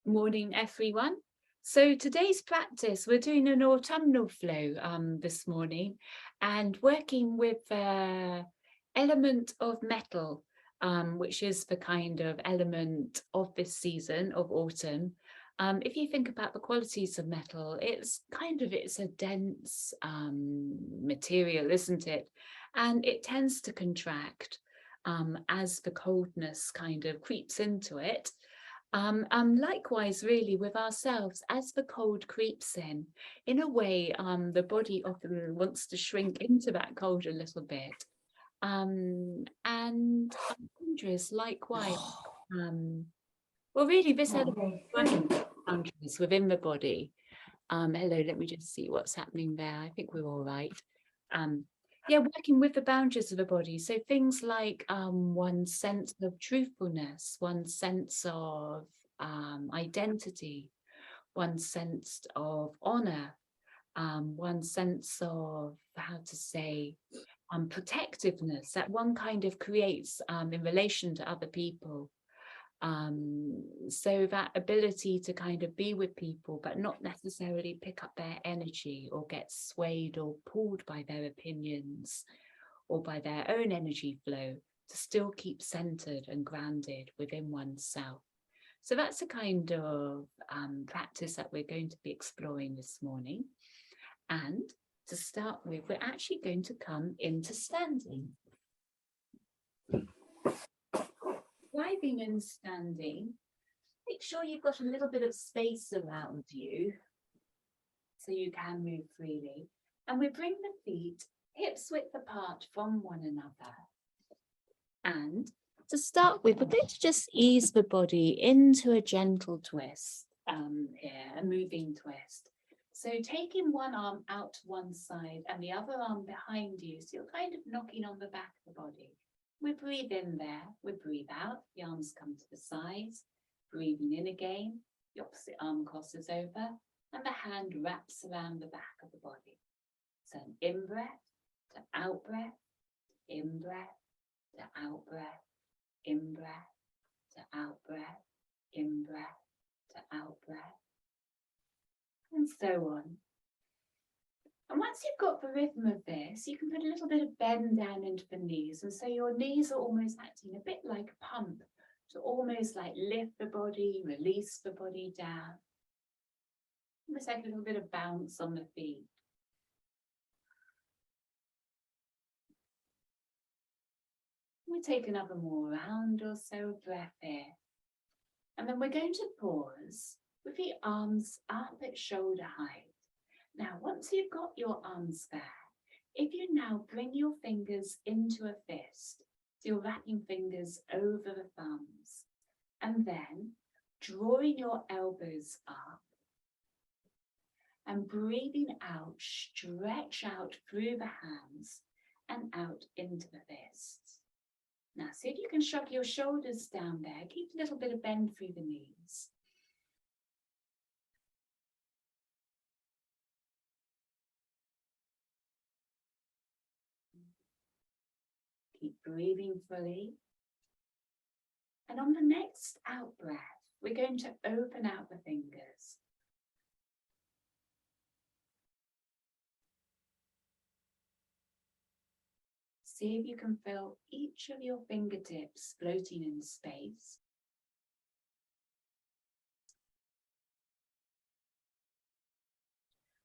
Morning, everyone. So today's practice, we're doing an autumnal flow this morning and working with element of metal, which is the kind of element of this season of autumn. If you think about the qualities of metal, it's a dense material, isn't it? And it tends to contract as the coldness kind of creeps into it. Likewise, really, with ourselves, as the cold creeps in a way, the body often wants to shrink into that cold a little bit. And boundaries, likewise. Well, really, this element working with boundaries within the body. Hello, let me just see what's happening there. I think we're all right. Yeah, working with the boundaries of the body. So things like one's sense of truthfulness, one's sense of identity, one's sense of honor, one's sense of, how to say, protectiveness that one kind of creates in relation to other people. So that ability to kind of be with people, but not necessarily pick up their energy or get swayed or pulled by their opinions or by their own energy flow, to still keep centered and grounded within oneself. So that's a kind of practice that we're going to be exploring this morning. And to start with, we're actually going to come into standing. Arriving and standing, make sure you've got a little bit of space around you so you can move freely. And we bring the feet hips width apart from one another. And to start with, we're going to just ease the body into a gentle twist here, a moving twist. So taking one arm out to one side and the other arm behind you, so you're kind of knocking on the back of the body. We breathe in there, we breathe out, the arms come to the sides, breathing in again, the opposite arm crosses over, and the hand wraps around the back of the body. So an in-breath to out-breath, in-breath to out-breath, in-breath to out-breath, in-breath to out-breath, and so on. And once you've got the rhythm of this, you can put a little bit of bend down into the knees. And so your knees are almost acting a bit like a pump to almost like lift the body, release the body down. Almost like a little bit of bounce on the feet. We'll take another more round or so of breath here. And then we're going to pause with the arms up at shoulder height. Now, once you've got your arms there, if you now bring your fingers into a fist, so you're wrapping fingers over the thumbs, and then drawing your elbows up and breathing out, stretch out through the hands and out into the fists. Now, see if you can shrug your shoulders down there, keep a little bit of bend through the knees. Keep breathing fully. And on the next out breath, we're going to open out the fingers. See if you can feel each of your fingertips floating in space.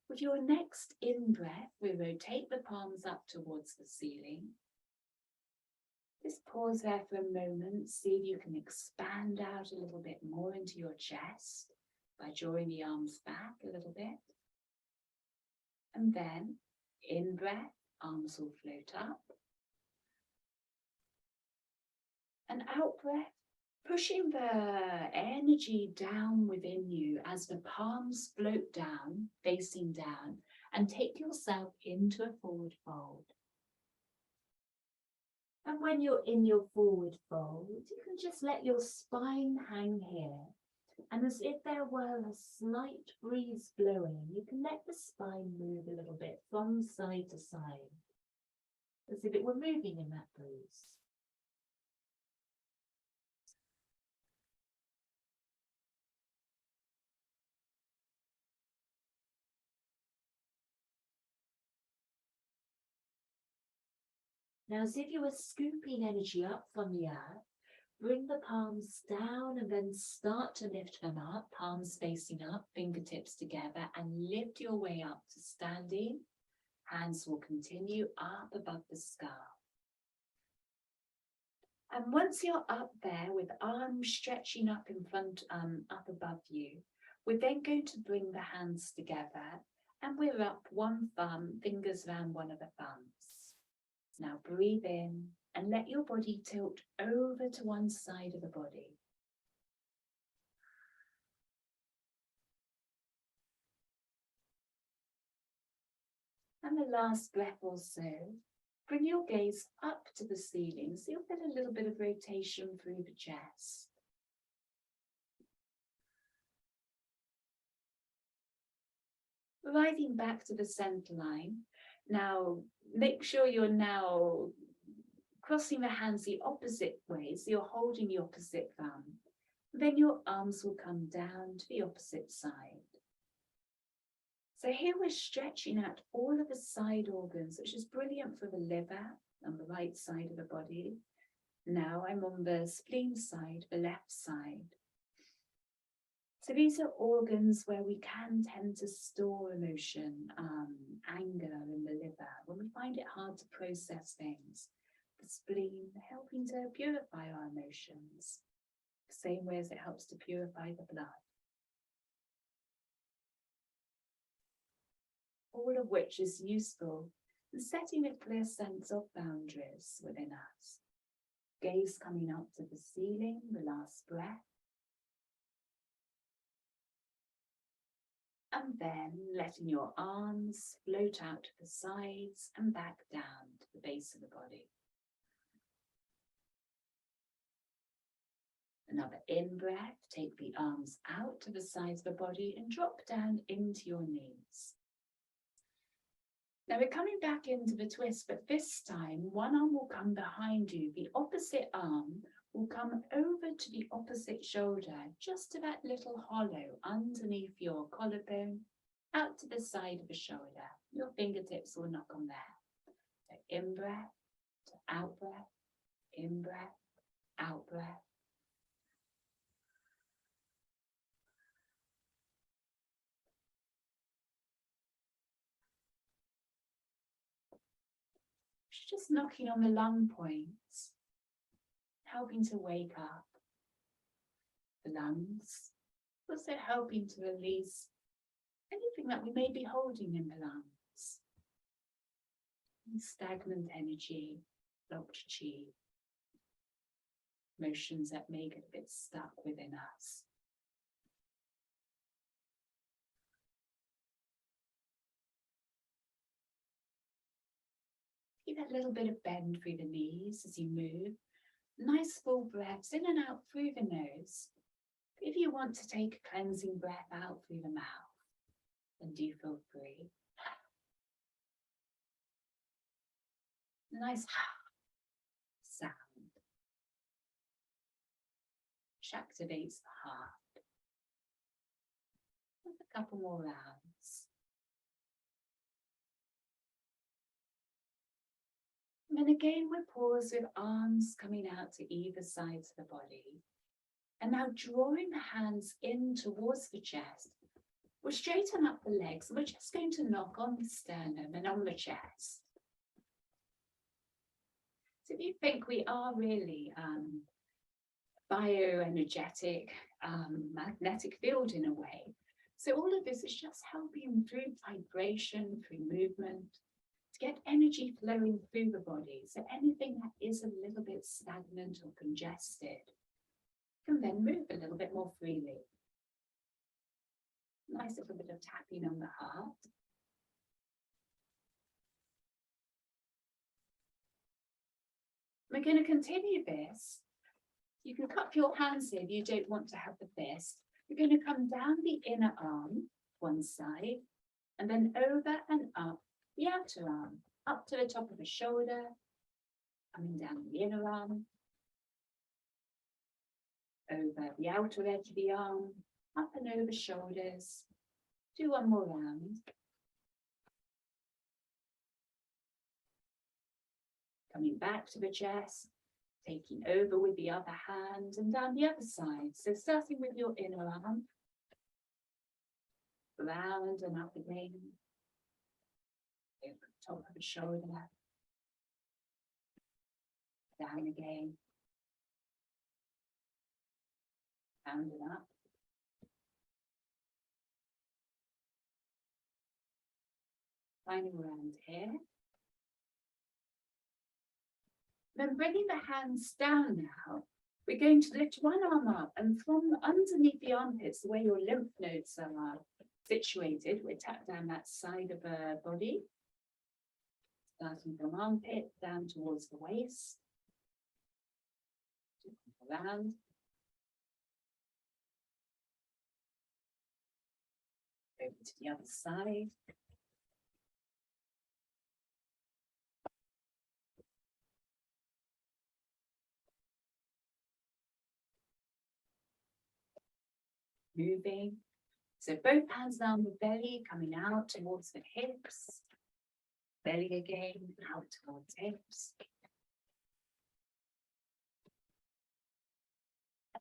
With your next in-breath, we rotate the palms up towards the ceiling. Just pause there for a moment, see if you can expand out a little bit more into your chest by drawing the arms back a little bit. And then, in-breath, arms will float up. And out-breath, pushing the energy down within you as the palms float down, facing down, and take yourself into a forward fold. And when you're in your forward fold, you can just let your spine hang here. And as if there were a slight breeze blowing, you can let the spine move a little bit from side to side, as if it were moving in that breeze. Now, as if you were scooping energy up from the earth, bring the palms down and then start to lift them up, palms facing up, fingertips together, and lift your way up to standing. Hands will continue up above the skull. And once you're up there with arms stretching up in front, up above you, we're then going to bring the hands together and we're up one thumb, fingers around one of the thumbs. Now breathe in and let your body tilt over to one side of the body. And the last breath or so, bring your gaze up to the ceiling, so you'll get a little bit of rotation through the chest. Rising back to the center line. Now, make sure you're now crossing the hands the opposite way, so you're holding the opposite thumb. Then your arms will come down to the opposite side. So here we're stretching out all of the side organs, which is brilliant for the liver on the right side of the body. Now I'm on the spleen side, the left side. So these are organs where we can tend to store emotion, anger in the liver, when we find it hard to process things. The spleen helping to purify our emotions, the same way as it helps to purify the blood. All of which is useful in setting a clear sense of boundaries within us. Gaze coming up to the ceiling, the last breath. And then letting your arms float out to the sides and back down to the base of the body. Another in-breath, take the arms out to the sides of the body and drop down into your knees. Now we're coming back into the twist, but this time one arm will come behind you. The opposite arm will come over to the opposite shoulder, just to that little hollow underneath your collarbone, out to the side of the shoulder. Your fingertips will knock on there. So in-breath to out-breath, in-breath, out-breath. Just knocking on the lung points, helping to wake up the lungs, also helping to release anything that we may be holding in the lungs. Stagnant energy, blocked chi, emotions that may get a bit stuck within us. Give a little bit of bend through the knees as you move. Nice full breaths in and out through the nose. If you want to take a cleansing breath out through the mouth, then do feel free. Nice sound, which activates the heart. With a couple more rounds. And then again, we pause with arms coming out to either sides of the body. And now drawing the hands in towards the chest, we'll straighten up the legs. And we're just going to knock on the sternum and on the chest. So if you think we are really bioenergetic, magnetic field in a way. So all of this is just helping through vibration, through movement, to get energy flowing through the body. So anything that is a little bit stagnant or congested can then move a little bit more freely. Nice little bit of tapping on the heart. We're going to continue this. You can cup your hands here if you don't want to have the fist. You're going to come down the inner arm, one side, and then over and up the outer arm, up to the top of the shoulder, coming down the inner arm, over the outer edge of the arm, up and over shoulders. Do one more round. Coming back to the chest, taking over with the other hand and down the other side. So starting with your inner arm, round and up again, over the top of the shoulder, down again, round and up. Final round here. Then bringing the hands down now, we're going to lift one arm up and from underneath the armpits, the way your lymph nodes are situated, we tap down that side of the body, starting from armpit down towards the waist, around, over to the other side. Moving. So both hands now on the belly, coming out towards the hips. Belly again, out towards hips.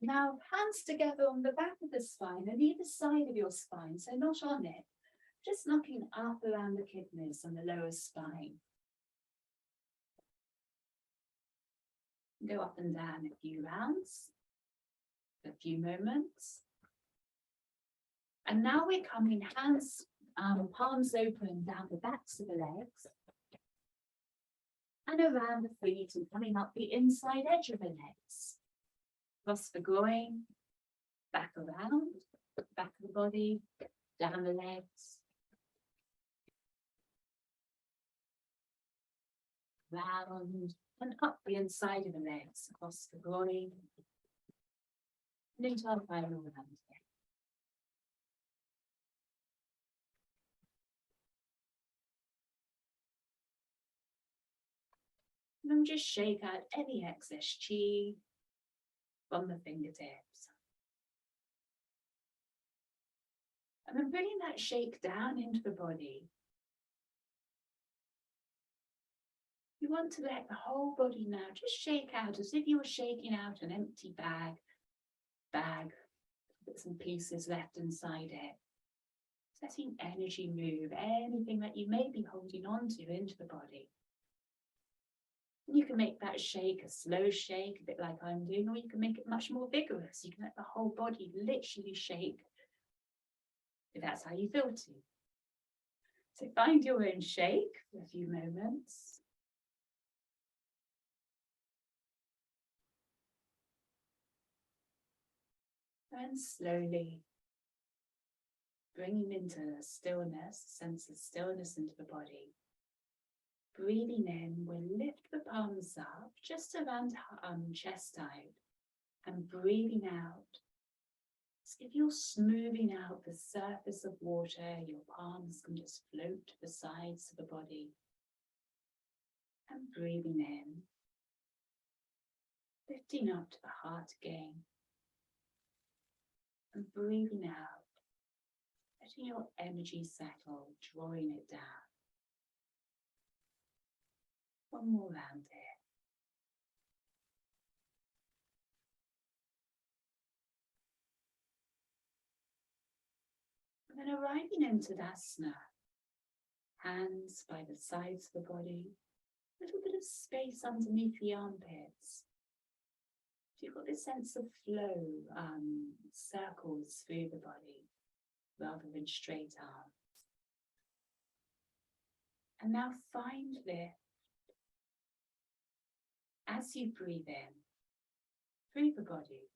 And now hands together on the back of the spine and either side of your spine, so not on it. Just knocking up around the kidneys and the lower spine. Go up and down a few rounds, a few moments. And now we're coming hands, palms open down the backs of the legs and around the feet and coming up the inside edge of the legs. Across the groin, back around, back of the body, down the legs. Round and up the inside of the legs, across the groin, and into our final round here. And then just shake out any excess chi from the fingertips. And then bringing that shake down into the body. You want to let the whole body now just shake out as if you were shaking out an empty bag, bits and pieces left inside it. Letting energy move, anything that you may be holding on to into the body. You can make that shake a slow shake, a bit like I'm doing, or you can make it much more vigorous. You can let the whole body literally shake, if that's how you feel to. So find your own shake for a few moments. And slowly bringing into stillness, sense of stillness into the body. Breathing in, we'll lift the palms up just around chest height and breathing out. As if you're smoothing out the surface of water, your palms can just float to the sides of the body. And breathing in, lifting up to the heart again. And breathing out, letting your energy settle, drawing it down. One more round here. And then arriving into asana, hands by the sides of the body, a little bit of space underneath the armpits. You've got this sense of flow, circles through the body rather than straight arms. And now find lift as you breathe in through the body.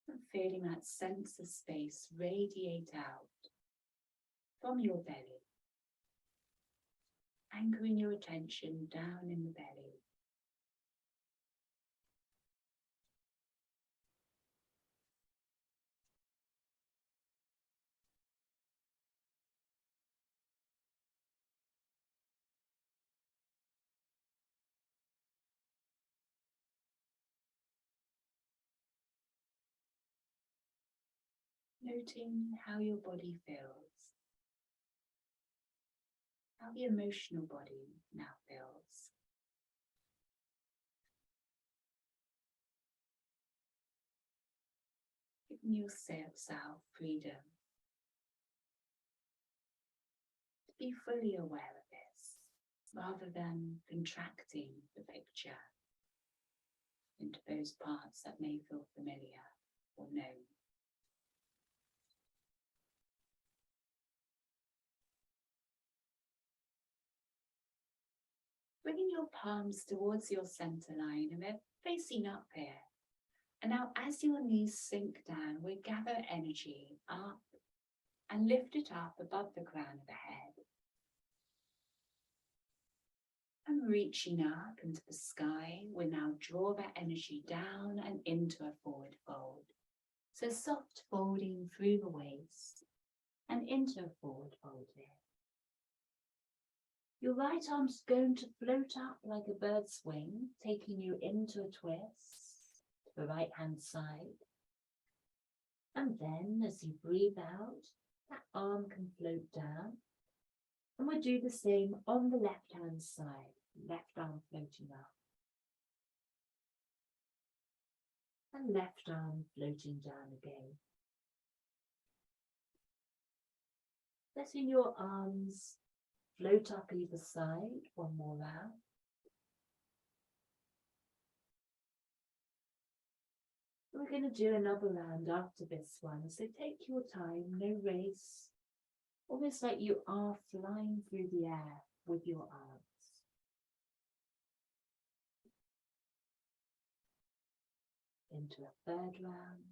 And feeling that sense of space radiate out from your belly. Anchoring your attention down in the belly. Noting how your body feels, how the emotional body now feels. Giving yourself freedom to be fully aware of this, rather than contracting the picture into those parts that may feel familiar or known. Bringing your palms towards your center line, and they're facing up here. And now as your knees sink down, we gather energy up and lift it up above the crown of the head. And reaching up into the sky, we now draw that energy down and into a forward fold. So soft folding through the waist and into a forward fold here. Your right arm's going to float up like a bird's wing, taking you into a twist to the right hand side. And then as you breathe out, that arm can float down. And we'll do the same on the left hand side, left arm floating up. And left arm floating down again. Letting your arms float up either side, one more round. We're going to do another round after this one, so take your time, no race. Almost like you are flying through the air with your arms. Into a third round.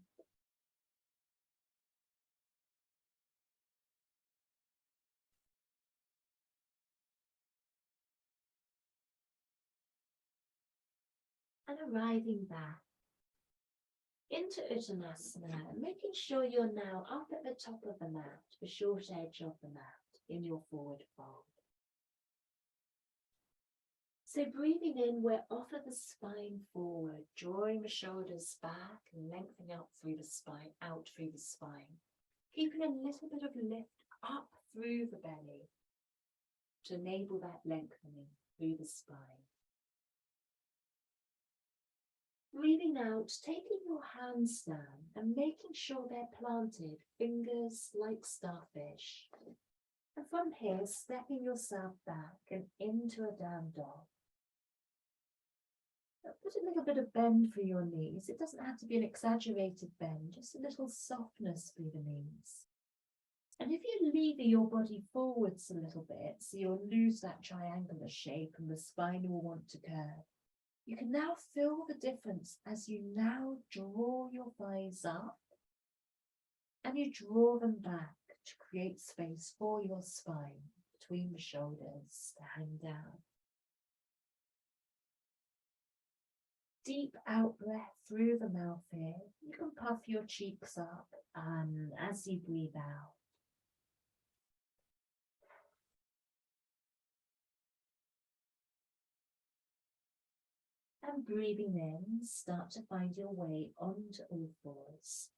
And arriving back into Uttanasana, making sure you're now up at the top of the mat, the short edge of the mat, in your forward fold. So breathing in, we're off of the spine forward, drawing the shoulders back and lengthening up through the spine, out through the spine. Keeping a little bit of lift up through the belly to enable that lengthening through the spine. Breathing out, taking your hands down and making sure they're planted, fingers like starfish. And from here, stepping yourself back and into a down dog. Put a little bit of bend through your knees. It doesn't have to be an exaggerated bend, just a little softness through the knees. And if you lever your body forwards a little bit, so you'll lose that triangular shape and the spine will want to curve, you can now feel the difference as you now draw your thighs up and you draw them back to create space for your spine between the shoulders to hang down. Deep out breath through the mouth here. You can puff your cheeks up as you breathe out. And breathing in, start to find your way onto all fours.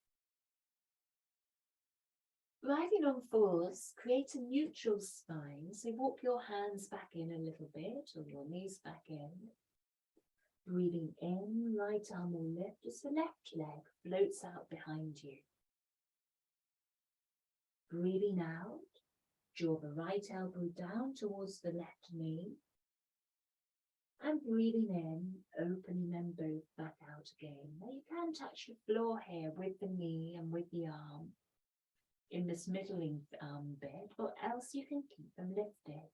Riding on fours, create a neutral spine. So walk your hands back in a little bit, or your knees back in. Breathing in, right arm will lift as the left leg floats out behind you. Breathing out, draw the right elbow down towards the left knee. And breathing in, opening them both back out again. Now you can touch the floor here with the knee and with the arm in this middling bit, or else you can keep them lifted.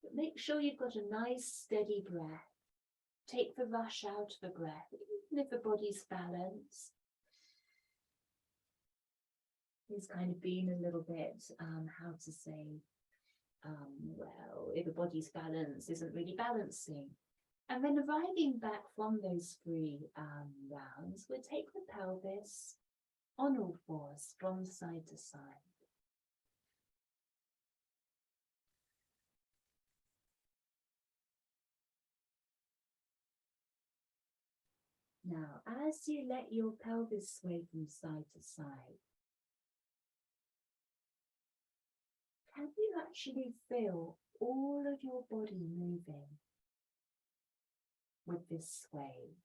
But make sure you've got a nice steady breath. Take the rush out of the breath, even if the body's balanced. It's kind of been a little bit, how to say, well, if the body's balance isn't really balancing. And then arriving back from those 3 rounds, we'll take the pelvis on all fours from side to side. Now, as you let your pelvis sway from side to side, actually feel all of your body moving with this sway.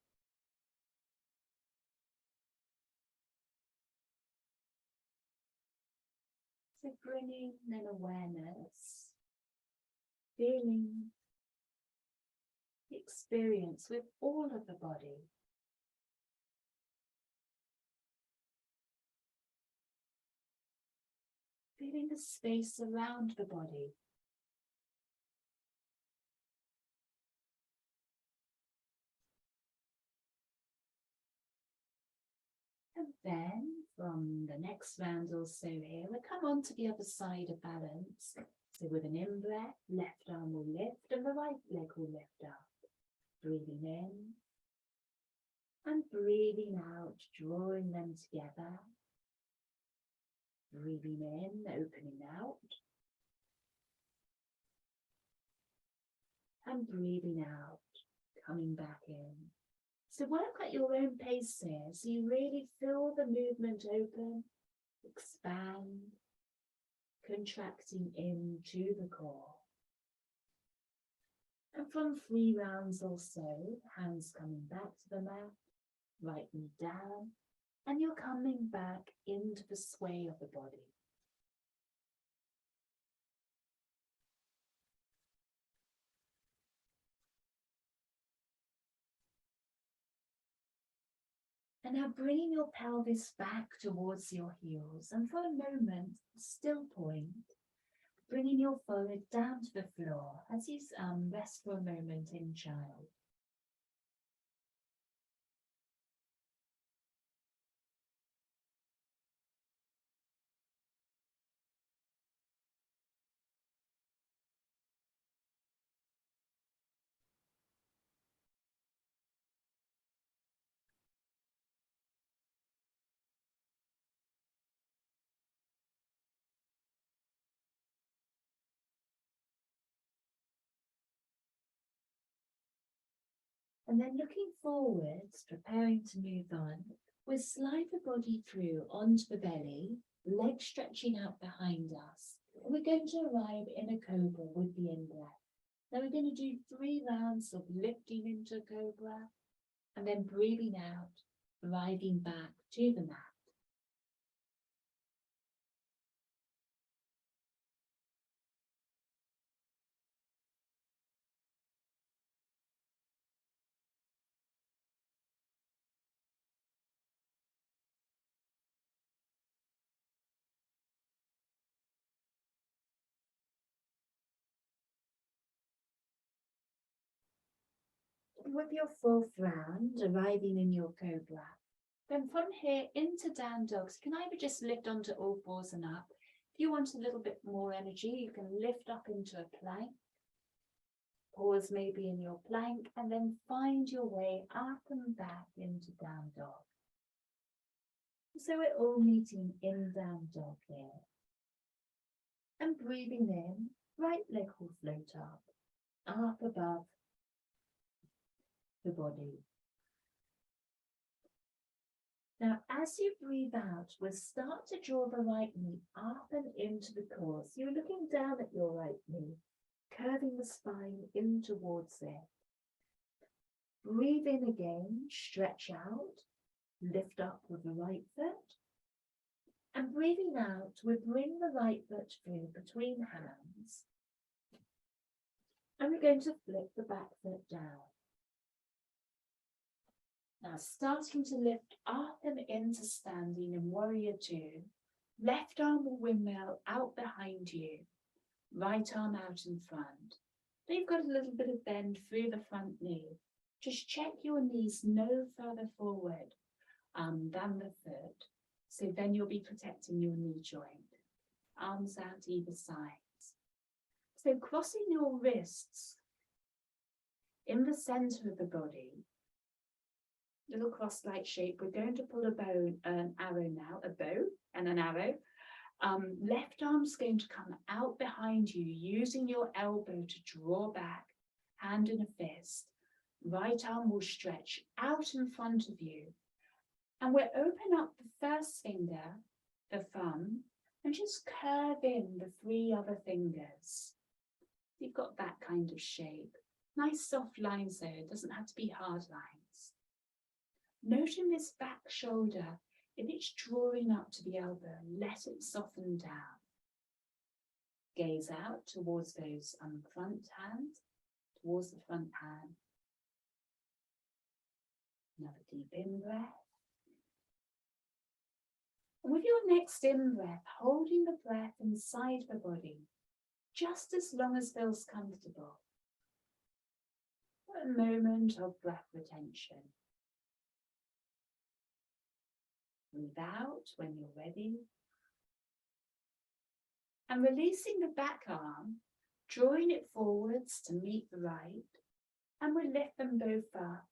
So bringing an awareness, feeling the experience with all of the body. Feeling the space around the body. And then from the next round or so here, we'll come on to the other side of balance. So with an in-breath, left arm will lift and the right leg will lift up. Breathing in and breathing out, drawing them together. Breathing in, opening out. And breathing out, coming back in. So work at your own pace here, so you really feel the movement open, expand, contracting into the core. And from 3 rounds or so, hands coming back to the mat, right knee down, and you're coming back into the sway of the body. And now bringing your pelvis back towards your heels, and for a moment, still point, bringing your forehead down to the floor as you rest for a moment in child. And then looking forwards, preparing to move on, we'll slide the body through onto the belly, legs stretching out behind us. And we're going to arrive in a cobra with the in-breath. Now we're going to do 3 rounds of lifting into cobra and then breathing out, arriving back to the mat. With your 4th round, arriving in your cobra, then from here into down dogs, you can either just lift onto all 4s and up. If you want a little bit more energy, you can lift up into a plank, pause maybe in your plank, and then find your way up and back into down dog. So we're all meeting in down dog here. And breathing in, right leg will float up above the body. Now, as you breathe out, we'll start to draw the right knee up and into the core. So you're looking down at your right knee, curving the spine in towards it. Breathe in again, stretch out, lift up with the right foot. And breathing out, we bring the right foot through between hands. And we're going to flip the back foot down. Now starting to lift up and into standing in warrior 2. Left arm will windmill out behind you. Right arm out in front. Now you've got a little bit of bend through the front knee. Just check your knees no further forward than the foot. So then you'll be protecting your knee joint. Arms out either side. So crossing your wrists in the center of the body. Little cross-like shape. We're going to pull an arrow now, a bow and an arrow. Left arm's going to come out behind you, using your elbow to draw back, hand in a fist. Right arm will stretch out in front of you. And we'll open up the first finger, the thumb, And just curve in the 3 other fingers. You've got that kind of shape. Nice soft lines though, it doesn't have to be hard lines. Noting this back shoulder, if it's drawing up to the elbow, let it soften down. Gaze out towards those front hands, towards the front hand. Another deep in-breath. And with your next in-breath, holding the breath inside the body, just as long as feels comfortable. A moment of breath retention. Breathe out when you're ready. And releasing the back arm, drawing it forwards to meet the right, and we'll lift them both up,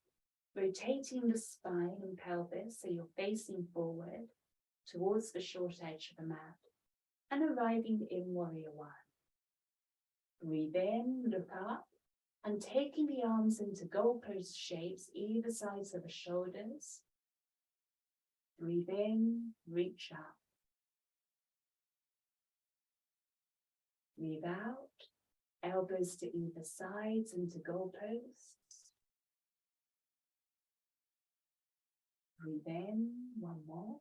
rotating the spine and pelvis so you're facing forward towards the short edge of the mat, and arriving in Warrior One. Breathe in, look up, and taking the arms into goalpost shapes either sides of the shoulders. Breathe in, reach up. Breathe out, elbows to either sides into goalposts. Breathe in, one more.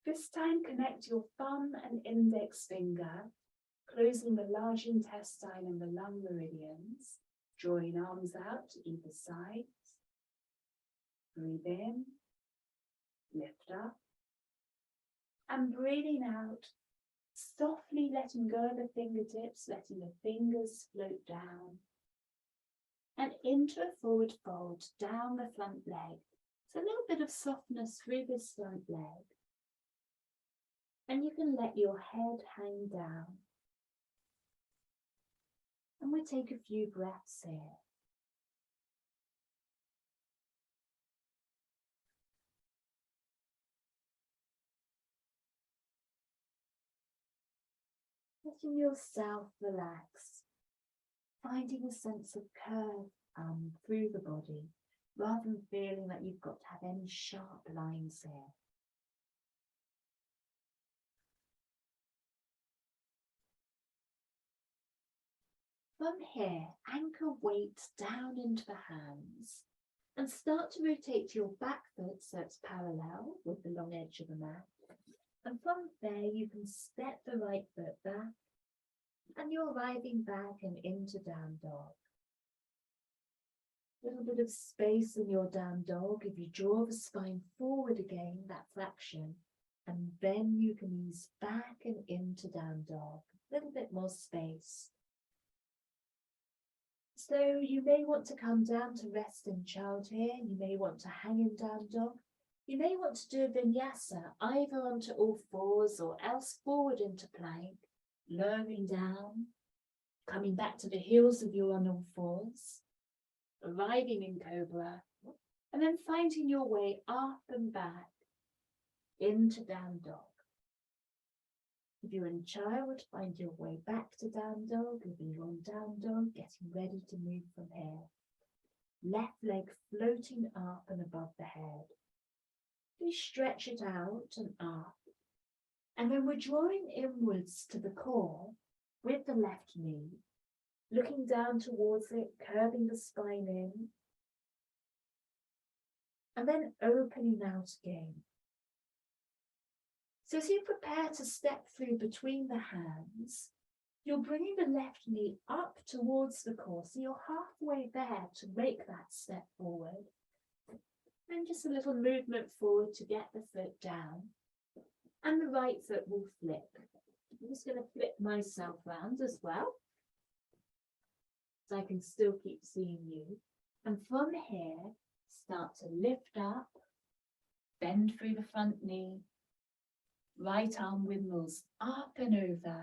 This time connect your thumb and index finger, closing the large intestine and the lung meridians, drawing arms out to either side. Breathe in, lift up, and breathing out, softly letting go of the fingertips, letting the fingers float down, and into a forward fold down the front leg. So a little bit of softness through this front leg. And you can let your head hang down. And we'll take a few breaths here. Letting yourself relax, finding a sense of curve through the body, rather than feeling that you've got to have any sharp lines here. From here, anchor weight down into the hands and start to rotate your back foot so it's parallel with the long edge of the mat. And from there, you can step the right foot back and you're arriving back and into down dog. A little bit of space in your down dog. If you draw the spine forward again, that flexion, and then you can ease back and into down dog. A little bit more space. So you may want to come down to resting child here. You may want to hang in down dog. You may want to do a vinyasa either onto all fours or else forward into plank, lowering down, coming back to the heels of you on all fours, arriving in cobra, and then finding your way up and back into down dog. If you're in child, find your way back to down dog. If you're on down dog, getting ready to move from here. Left leg floating up and above the head. We stretch it out and up. And then we're drawing inwards to the core with the left knee, looking down towards it, curving the spine in, and then opening out again. So as you prepare to step through between the hands, you're bringing the left knee up towards the core, so you're halfway there to make that step forward. And just a little movement forward to get the foot down, and the right foot will flip. I'm just going to flip myself round as well, so I can still keep seeing you. And from here, start to lift up, bend through the front knee, right arm windmills up and over.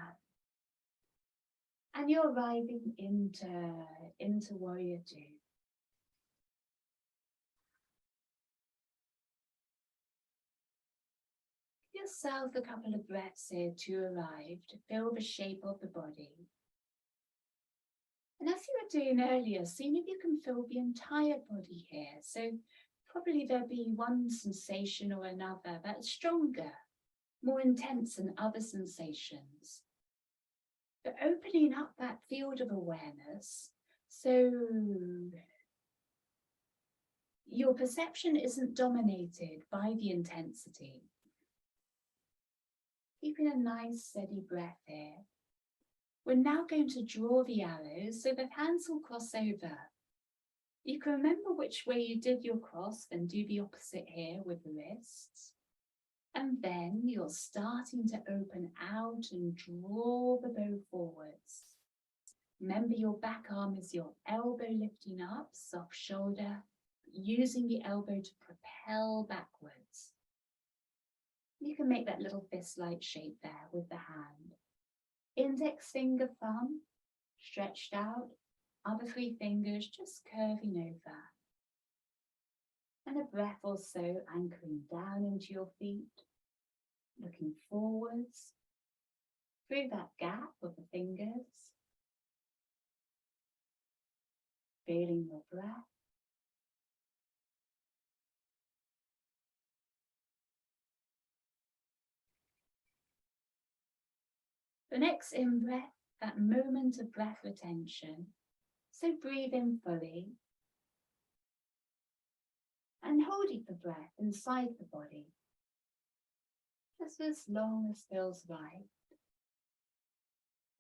And you're arriving into Warrior Two. Give yourself a couple of breaths here to arrive, to feel the shape of the body. And as you were doing earlier, seeing if you can feel the entire body here. So probably there'll be one sensation or another that's stronger. more intense than other sensations. But opening up that field of awareness so your perception isn't dominated by the intensity. Keeping a nice steady breath here. We're now going to draw the arrows so the hands will cross over. You can remember which way you did your cross and do the opposite here with the wrists. And then you're starting to open out and draw the bow forwards. Remember, your back arm is your elbow lifting up, soft shoulder, using the elbow to propel backwards. You can make that little fist-like shape there with the hand. Index finger, thumb, stretched out, other three fingers just curving over. And a breath or so anchoring down into your feet, looking forwards, through that gap of the fingers, feeling your breath. The next in-breath, that moment of breath retention. So breathe in fully and holding the breath inside the body, just as long as feels right.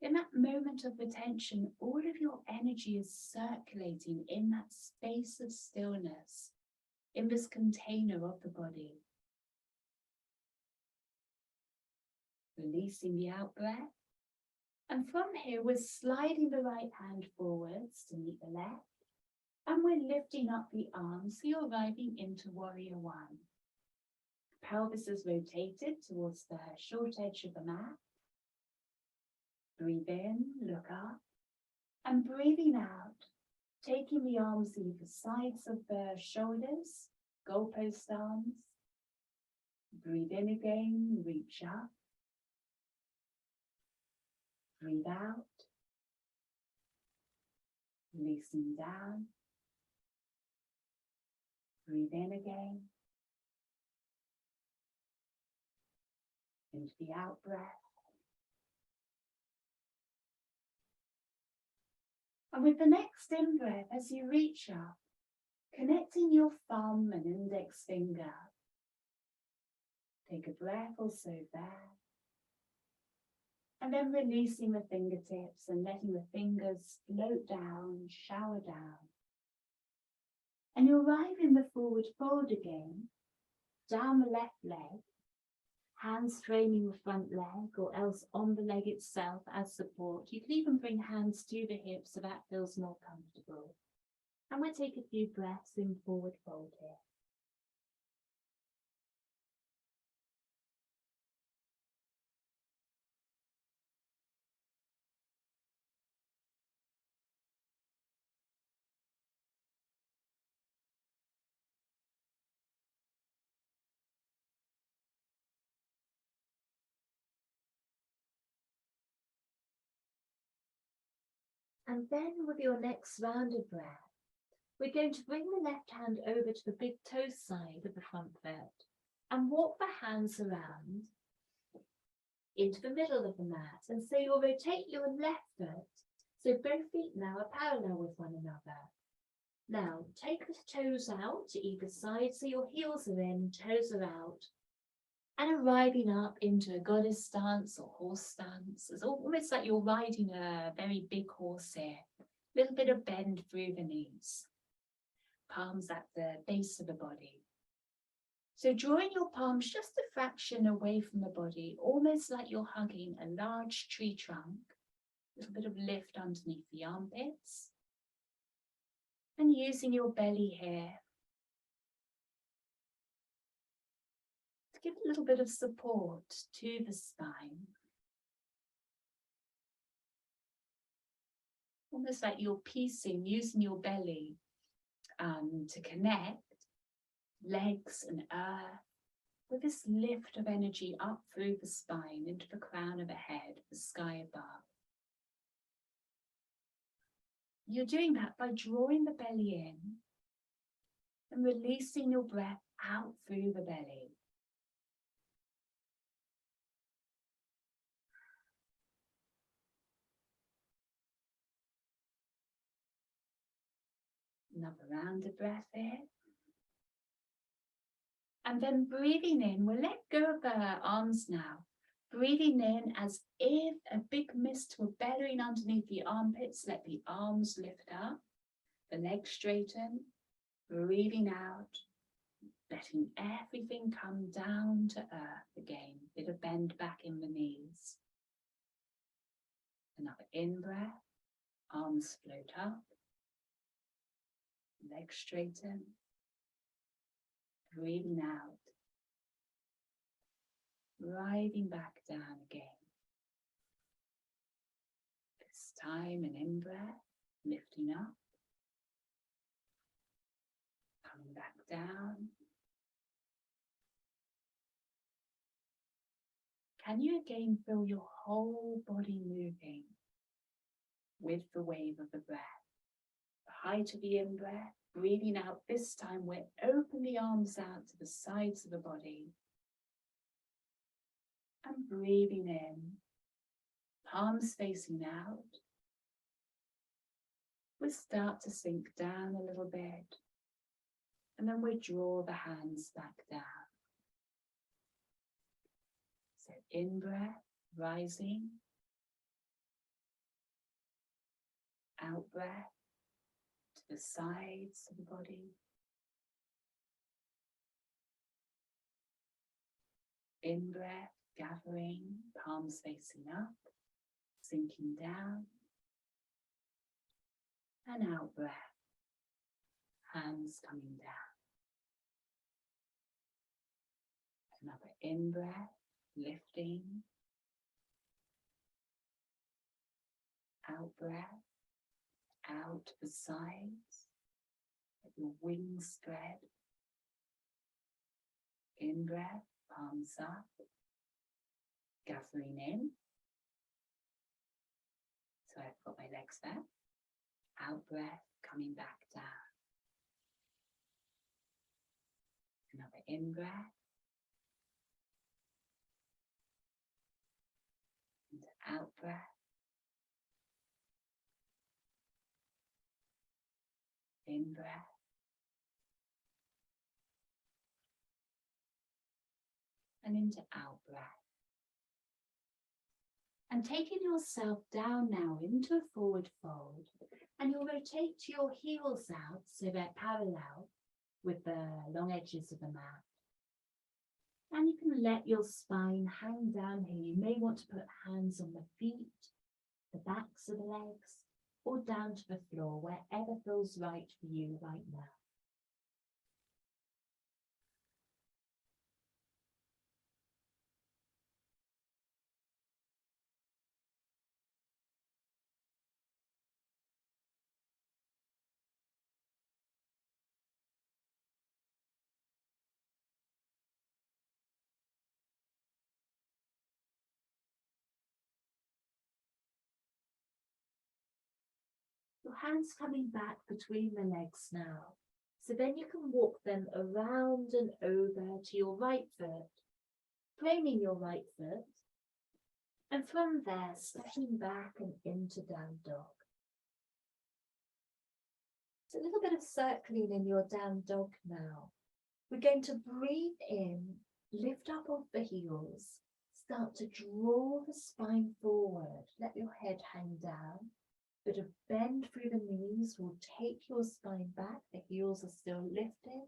In that moment of retention, all of your energy is circulating in that space of stillness, in this container of the body. Releasing the out-breath. And from here, we're sliding the right hand forwards to meet the left. And we're lifting up the arms, so you're arriving into Warrior One. Pelvis is rotated towards the short edge of the mat. Breathe in, look up, and breathing out, taking the arms either sides of the shoulders, goalpost arms. Breathe in again, reach up. Breathe out, releasing down. Breathe in again, into the out breath. And with the next in breath, as you reach up, connecting your thumb and index finger. Take a breath or so there. And then releasing the fingertips and letting the fingers float down, shower down. And you arrive in the forward fold again, down the left leg, hands framing the front leg or else on the leg itself as support. You can even bring hands to the hips so that feels more comfortable. And we'll take a few breaths in forward fold here. And then with your next round of breath, we're going to bring the left hand over to the big toe side of the front foot and walk the hands around into the middle of the mat. And so you'll rotate your left foot, so both feet now are parallel with one another. Now, take the toes out to either side, so your heels are in, toes are out, and arriving up into a goddess stance or horse stance. It's almost like you're riding a very big horse here. A little bit of bend through the knees. Palms at the base of the body. So drawing your palms just a fraction away from the body, almost like you're hugging a large tree trunk. A little bit of lift underneath the armpits. And using your belly here to give a little bit of support to the spine. Almost like you're piecing, using your belly to connect legs and earth with this lift of energy up through the spine into the crown of the head, the sky above. You're doing that by drawing the belly in and releasing your breath out through the belly. Another round of breath here. And then breathing in, we'll let go of our arms now. Breathing in as if a big mist were bellowing underneath the armpits. Let the arms lift up, the legs straighten. Breathing out, letting everything come down to earth again. Bit of bend back in the knees. Another in-breath, arms float up, legs straighten. Breathing out, riding back down again. This time an in-breath, lifting up, coming back down. Can you again feel your whole body moving with the wave of the breath? The height of the in-breath, breathing out. This time we'll open the arms out to the sides of the body. And breathing in, palms facing out. We'll start to sink down a little bit. And then we draw the hands back down. So in-breath, rising. Out-breath to the sides of the body. In-breath, gathering, palms facing up, sinking down. And out-breath, hands coming down. Another in-breath, lifting. Out-breath, out to the sides. Let your wings spread. In-breath, palms up, gathering in. So I've got my legs there. Out-breath, coming back down. Another in-breath. And out-breath. In-breath. And into out-breath. And taking yourself down now into a forward fold, and you'll rotate your heels out so they're parallel with the long edges of the mat. And you can let your spine hang down here. You may want to put hands on the feet, the backs of the legs, or down to the floor, wherever feels right for you right now. Your hands coming back between the legs now. So then you can walk them around and over to your right foot, framing your right foot. And from there, stepping back and into down dog. It's a little bit of circling in your down dog now. We're going to breathe in, lift up off the heels, start to draw the spine forward, let your head hang down. Bit of bend through the knees will take your spine back, the heels are still lifted.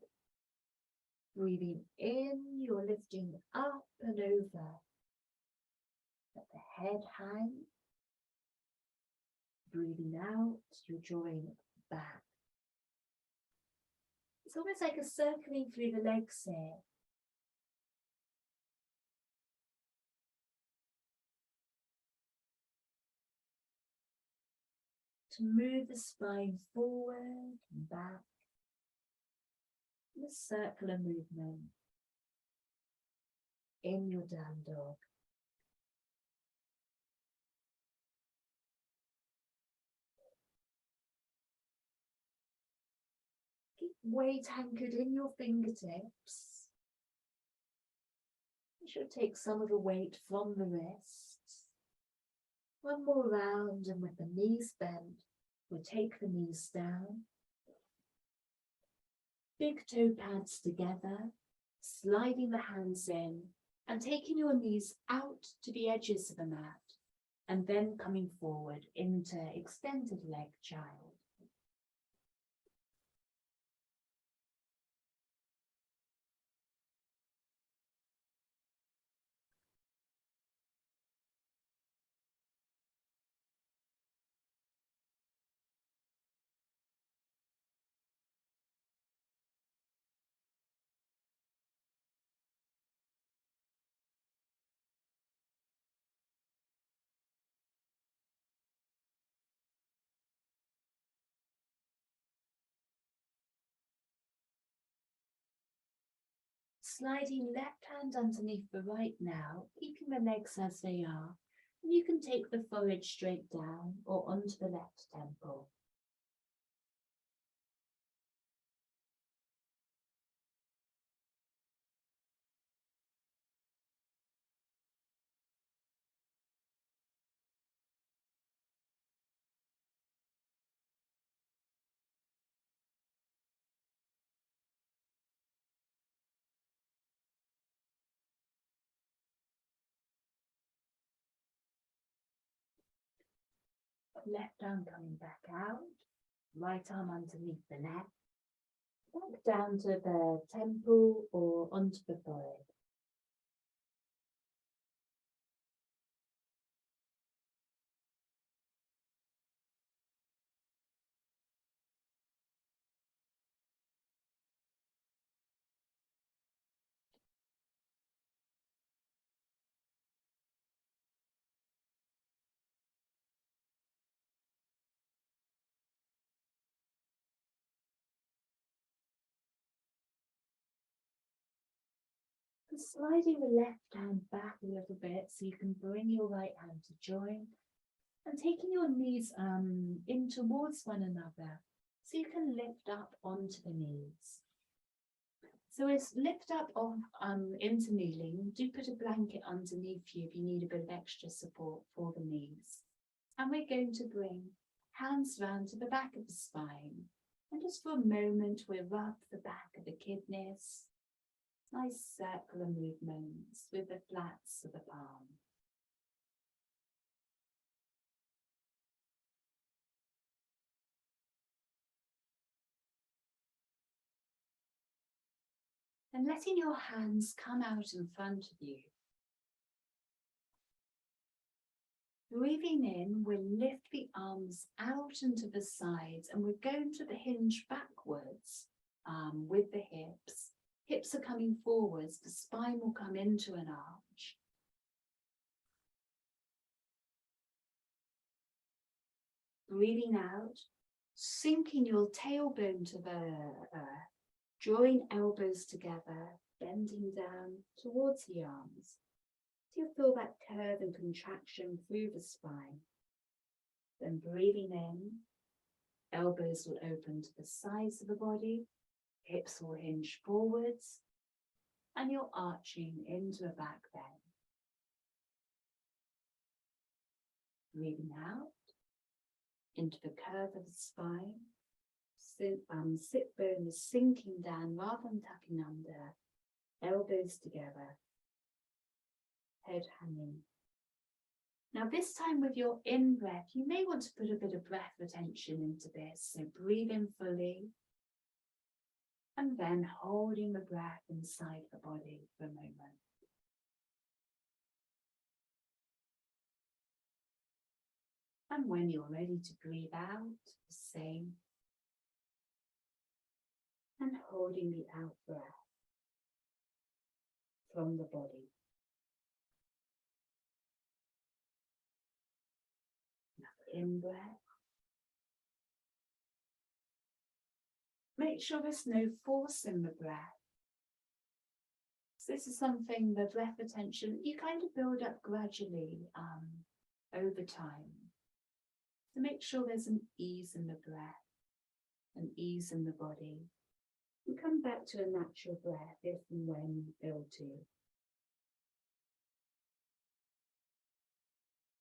Breathing in, you're lifting up and over. Let the head hang. Breathing out, you're drawing back. It's almost like a circling through the legs here. To move the spine forward and back. In a circular movement in your down dog. Keep weight anchored in your fingertips. You should take some of the weight from the wrists. One more round, and with the knees bent, we'll take the knees down. big toe pads together, sliding the hands in and taking your knees out to the edges of the mat, and then coming forward into extended leg child. Sliding left hand underneath the right now, keeping the legs as they are. And you can take the forehead straight down or onto the left temple. Left arm coming back out, right arm underneath the neck, back down to the temple or onto the forehead. And sliding the left hand back a little bit so you can bring your right hand to join, and taking your knees in towards one another so you can lift up onto the knees. So as lift up into kneeling, do put a blanket underneath you if you need a bit of extra support for the knees. And we're going to bring hands round to the back of the spine. And just for a moment, we'll rub the back of the kidneys. Nice circular movements with the flats of the palm. And letting your hands come out in front of you. Breathing in, we'll lift the arms out into the sides and we're going to the hinge backwards with the hips. Hips are coming forwards, the spine will come into an arch. Breathing out, sinking your tailbone to the earth, drawing elbows together, bending down towards the arms. So you feel that curve and contraction through the spine. Then breathing in, elbows will open to the sides of the body, hips will hinge forwards, and you're arching into a back bend. Breathing out into the curve of the spine. Sit bone is sinking down rather than tucking under, elbows together, head hanging. Now this time with your in-breath, you may want to put a bit of breath retention into this. So breathe in fully, and then holding the breath inside the body for a moment. And when you're ready to breathe out, the same. And holding the out breath from the body. Now in breath. Make sure there's no force in the breath. So this is something, the breath retention, you kind of build up gradually over time. So make sure there's an ease in the breath, an ease in the body. And come back to a natural breath if and when you feel to.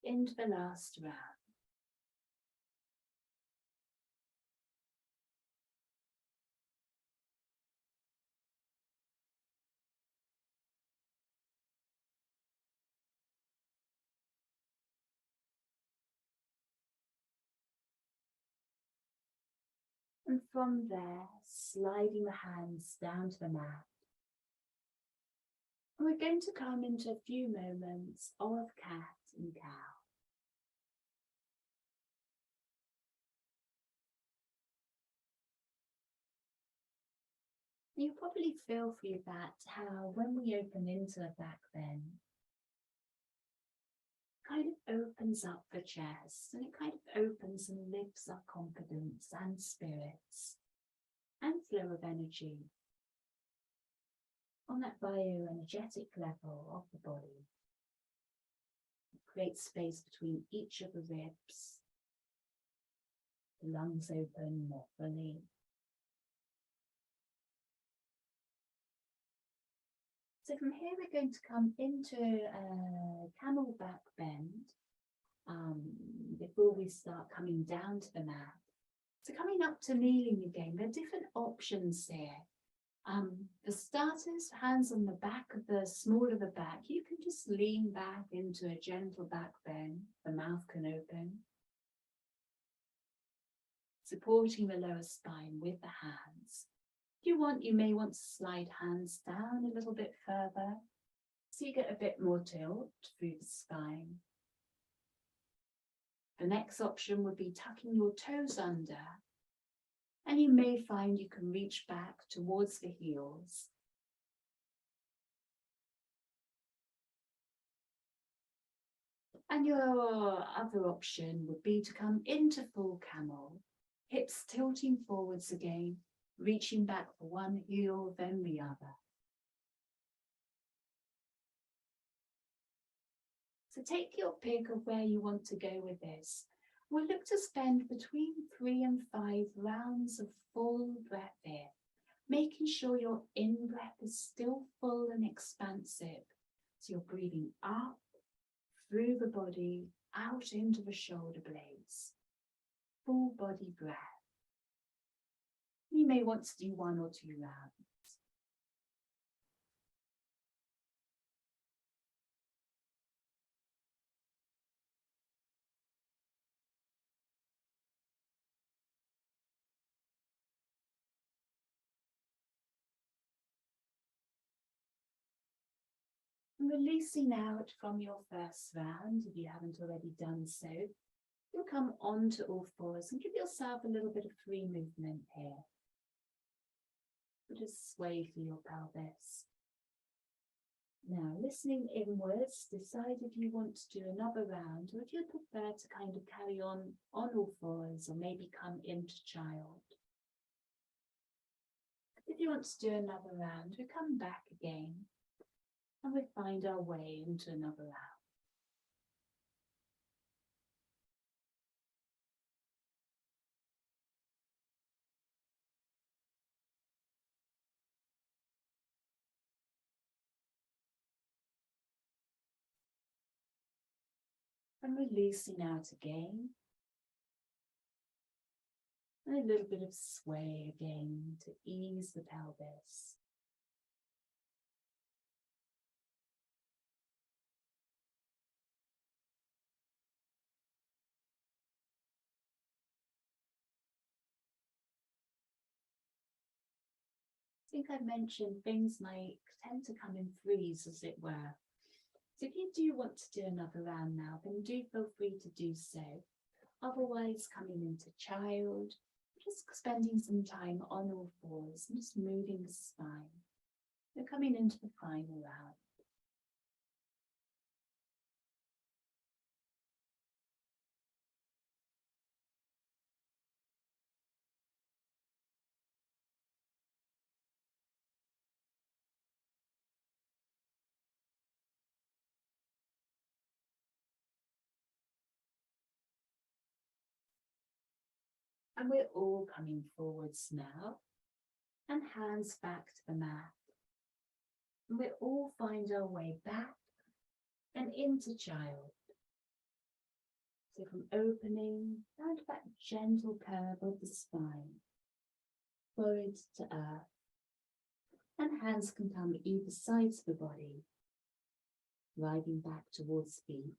Into the last round. And from there, sliding the hands down to the mat. And we're going to come into a few moments of cat and cow. You probably feel through that how when we open into the back bend, kind of opens up the chest, and it kind of opens and lifts our confidence and spirits and flow of energy on that bioenergetic level of the body. It creates space between each of the ribs, the lungs open more fully. So from here we're going to come into a camel back bend before we start coming down to the mat. So coming up to kneeling again, there are different options here. For starters, hands on the back of the small of the back, you can just lean back into a gentle back bend, the mouth can open. Supporting the lower spine with the hands. If you want, you may want to slide hands down a little bit further, so you get a bit more tilt through the spine. The next option would be tucking your toes under, and you may find you can reach back towards the heels. And your other option would be to come into full camel, hips tilting forwards again, reaching back for one heel, then the other. So take your pick of where you want to go with this. We'll look to spend between 3 and 5 rounds of full breath here, making sure your in-breath is still full and expansive. So you're breathing up, through the body, out into the shoulder blades. Full body breath. You may want to do 1 or 2 rounds. And releasing out from your first round, if you haven't already done so, you'll come onto all fours and give yourself a little bit of free movement here. Just sway through your pelvis. Now, listening inwards, decide if you want to do another round or if you prefer to kind of carry on all fours or maybe come into child. If you want to do another round, we come back again and we find our way into another round. And releasing out again. And a little bit of sway again to ease the pelvis. I think I mentioned things might tend to come in threes, as it were. So if you do want to do another round now, then do feel free to do so. Otherwise, coming into child, just spending some time on all fours and just moving the spine. We're coming into the final round. And we're all coming forwards now, and hands back to the mat. And we all find our way back and into child. So from opening down to that gentle curve of the spine, forehead to earth, and hands can come either sides of the body, riding back towards feet.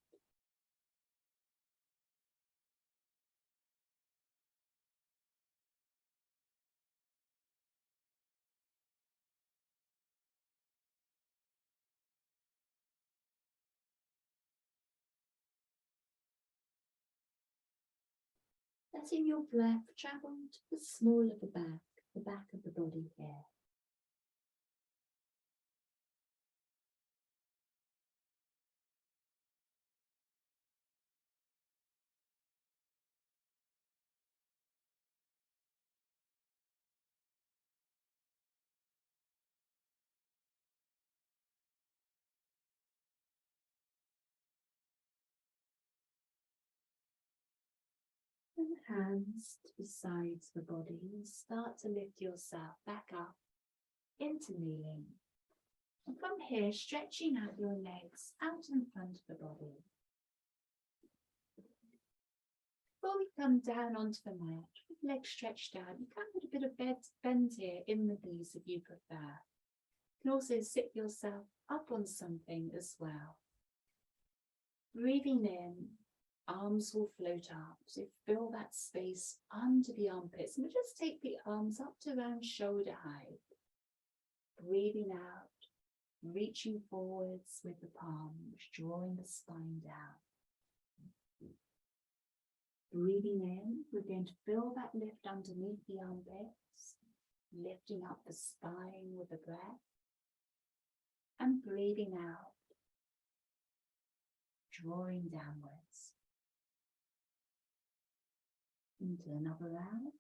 Letting your breath travel to the small of the back of the body here. And hands to the sides of the body, and start to lift yourself back up into kneeling. And from here, stretching out your legs out in front of the body. Before we come down onto the mat, with legs stretched out, you can put a bit of bend here in the knees if you prefer. You can also sit yourself up on something as well. Breathing in, arms will float up, so fill that space under the armpits. And we'll just take the arms up to around shoulder height. Breathing out, reaching forwards with the palms, drawing the spine down. Breathing in, we're going to feel that lift underneath the armpits, lifting up the spine with the breath. And breathing out, drawing downwards. Into another round.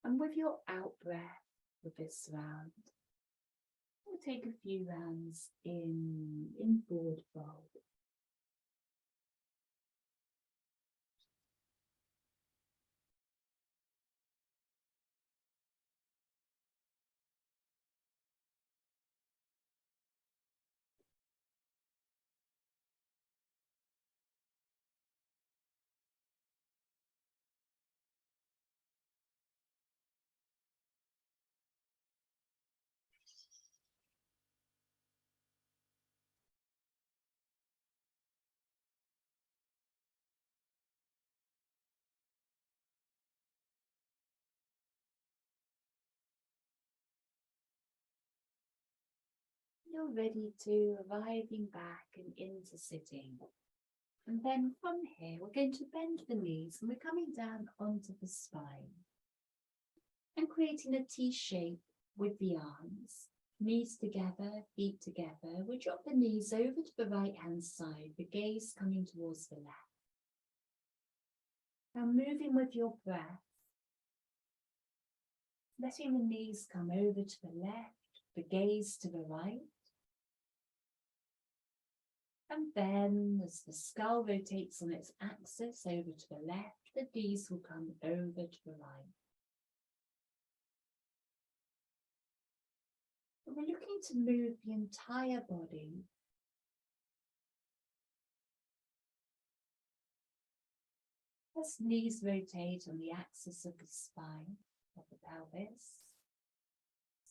And with your out breath for this round, we'll take a few rounds in forward fold. You're ready to arriving back and into sitting. And then from here, we're going to bend the knees and we're coming down onto the spine. And creating a T shape with the arms. Knees together, feet together. We drop the knees over to the right hand side, the gaze coming towards the left. Now moving with your breath. Letting the knees come over to the left, the gaze to the right. And then as the skull rotates on its axis over to the left, the knees will come over to the right. And we're looking to move the entire body. As knees rotate on the axis of the spine, of the pelvis,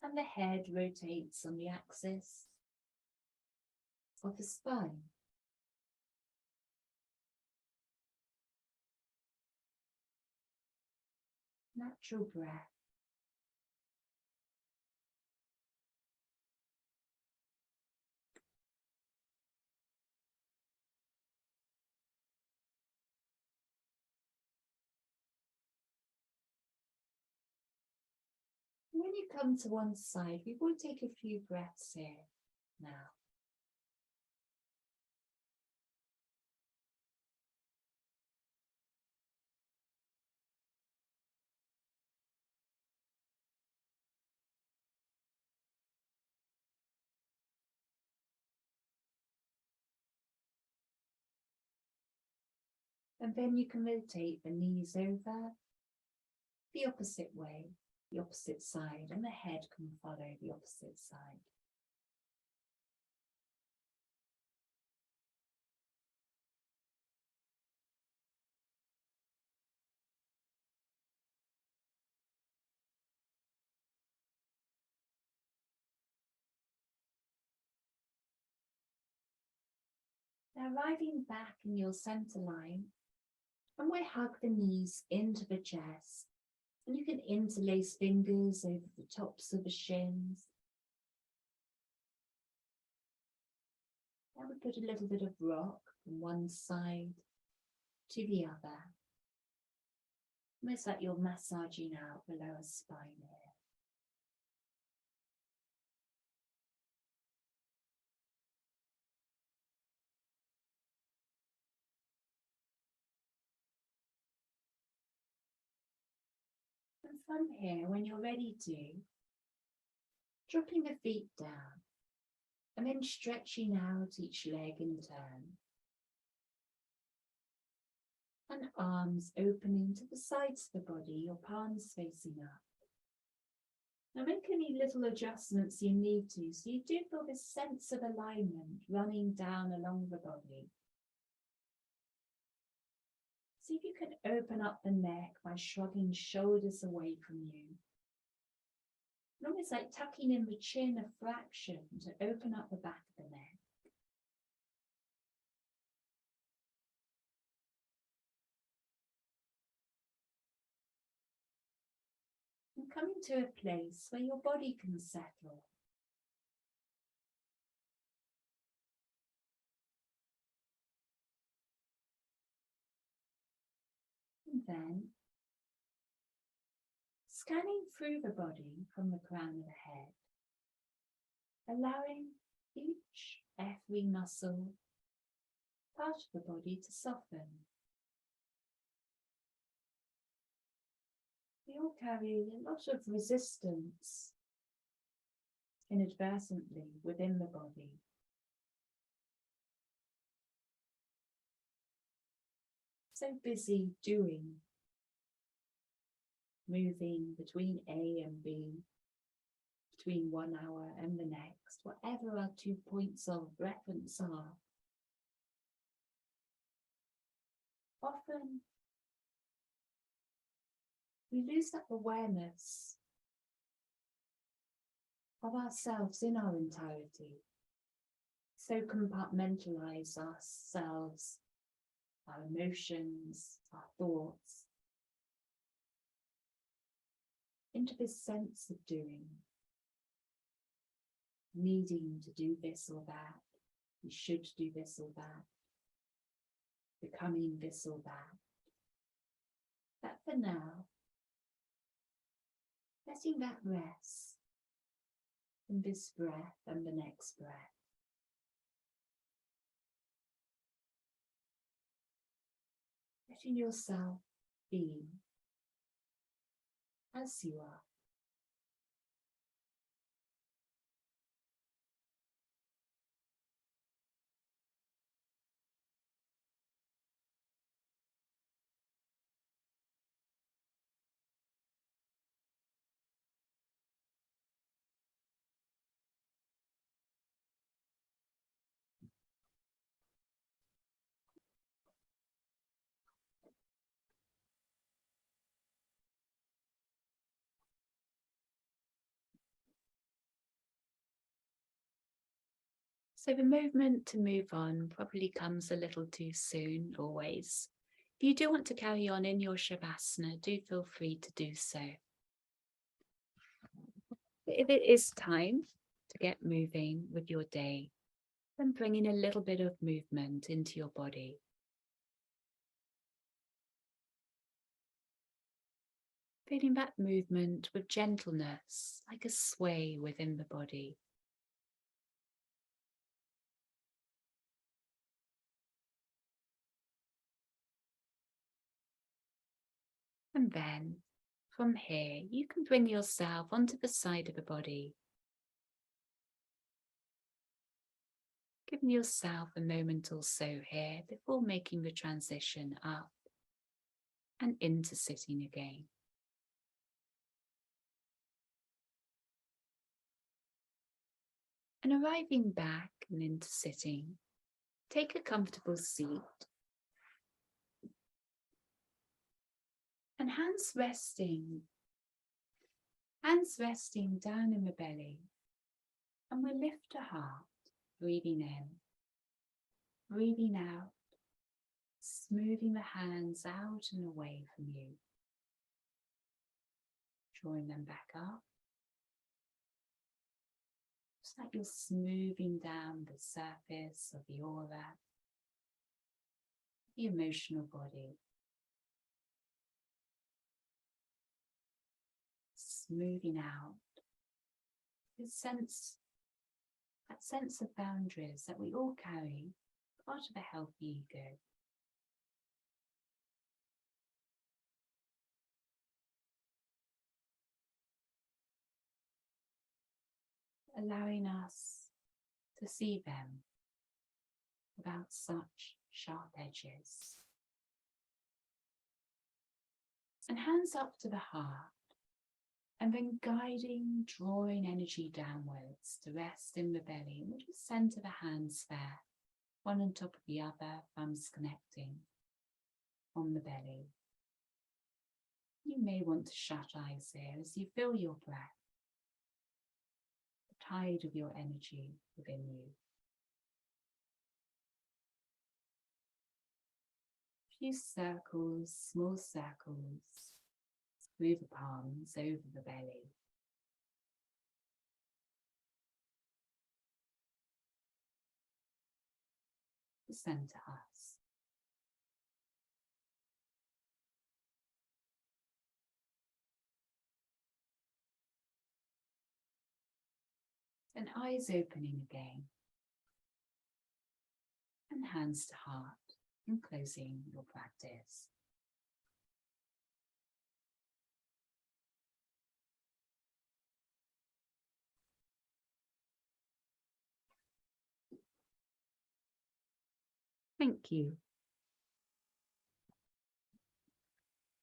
and the head rotates on the axis of the spine. Natural breath. When you come to one side, we will take a few breaths here now. And then you can rotate the knees over the opposite way, the opposite side, and the head can follow the opposite side. Now arriving back in your center line, and we hug the knees into the chest. And you can interlace fingers over the tops of the shins. Now we put a little bit of rock from one side to the other. Almost like you're massaging out the lower spine here. And from here, when you're ready to, dropping the feet down and then stretching out each leg in turn. And arms opening to the sides of the body, your palms facing up. Now make any little adjustments you need to, so you do feel this sense of alignment running down along the body. See if you can open up the neck by shrugging shoulders away from you. And almost like tucking in the chin a fraction to open up the back of the neck. And coming to a place where your body can settle. And then scanning through the body from the crown of the head, allowing every muscle, part of the body to soften. We all carry a lot of resistance inadvertently within the body. So busy doing, moving between A and B, between 1 hour and the next, whatever our 2 points of reference are. Often we lose that awareness of ourselves in our entirety. So compartmentalize ourselves, our emotions, our thoughts, into this sense of doing, needing to do this or that, we should do this or that, becoming this or that. But for now, letting that rest in this breath and the next breath. Letting yourself be as you are. So the movement to move on probably comes a little too soon, always. If you do want to carry on in your Shavasana, do feel free to do so. But if it is time to get moving with your day, then bringing a little bit of movement into your body. Feeling that movement with gentleness, like a sway within the body. And then, from here, you can bring yourself onto the side of the body, giving yourself a moment or so here before making the transition up and into sitting again. And arriving back and into sitting, take a comfortable seat. And hands resting down in the belly. And we'll lift a heart, breathing in, breathing out, smoothing the hands out and away from you. Drawing them back up. Just like you're smoothing down the surface of the aura. the emotional body. Smoothing out this sense, that sense of boundaries that we all carry, part of a healthy ego. Allowing us to see them without such sharp edges. And hands up to the heart, and then guiding, drawing energy downwards to rest in the belly. And we'll just center the hands there, one on top of the other, thumbs connecting on the belly. You may want to shut eyes here as you feel your breath, the tide of your energy within you. A few circles, small circles, through the palms, over the belly. To center us. And eyes opening again. And hands to heart, and closing your practice. Thank you.